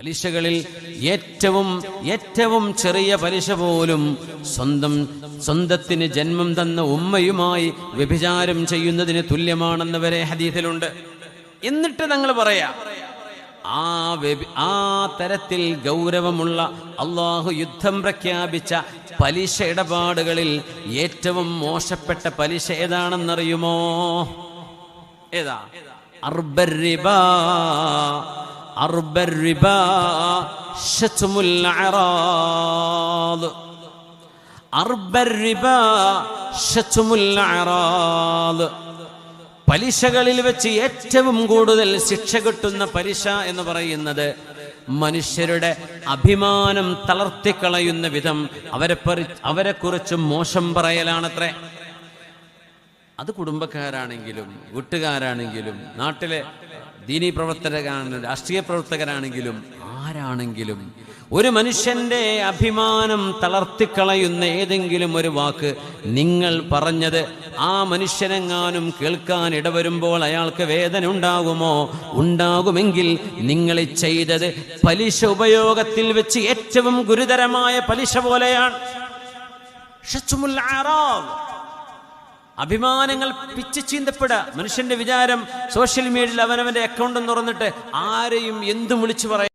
പലിശകളിൽ ഏറ്റവും ചെറിയ പലിശ പോലും സ്വന്തത്തിന് ജന്മം തന്ന ഉമ്മയുമായി വ്യഭിചാരം ചെയ്യുന്നതിന് തുല്യമാണെന്ന് വരെ ഹദീസിലുണ്ട്. എന്നിട്ട് ഞങ്ങൾ പറയാ ആ തരത്തിൽ ഗൗരവമുള്ള അള്ളാഹു യുദ്ധം പ്രഖ്യാപിച്ച പലിശ ഇടപാടുകളിൽ ഏറ്റവും മോശപ്പെട്ട പലിശ ഏതാണെന്നറിയുമോ? ഏതാ? അർബർ റിബാ ശത്മുൽ അറാദ്. അർബർ റിബാ ശത്മുൽ അറാദ്. പലിശകളിൽ വെച്ച് ഏറ്റവും കൂടുതൽ ശിക്ഷ കിട്ടുന്ന പലിശ എന്ന് പറയുന്നത് മനുഷ്യരുടെ അഭിമാനം തളർത്തിക്കളയുന്ന വിധം അവരെക്കുറിച്ച് മോശം പറയലാണത്രേ. അത് കുടുംബക്കാരാണെങ്കിലും വീട്ടുകാരാണെങ്കിലും നാട്ടിലെ ദീനീ പ്രവർത്തകരാണെങ്കിലും രാഷ്ട്രീയ പ്രവർത്തകരാണെങ്കിലും ആരാണെങ്കിലും ഒരു മനുഷ്യന്റെ അഭിമാനം തളർത്തിക്കളയുന്ന ഏതെങ്കിലും ഒരു വാക്ക് നിങ്ങൾ പറഞ്ഞത് ആ മനുഷ്യനെങ്ങാനും കേൾക്കാൻ ഇടവരുമ്പോൾ അയാൾക്ക് വേദന ഉണ്ടാകുമോ? ഉണ്ടാകുമെങ്കിൽ നിങ്ങൾ ചെയ്തത് പലിശ ഉപയോഗത്തിൽ വെച്ച് ഏറ്റവും ഗുരുതരമായ പലിശ പോലെയാണ്. അഭിമാനങ്ങൾ പിച്ച് ചീന്തപ്പെടുക. മനുഷ്യന്റെ വിചാരം സോഷ്യൽ മീഡിയയിൽ അവനവന്റെ അക്കൗണ്ട് തുറന്നിട്ട് ആരെയും എന്തും വിളിച്ചു പറയും.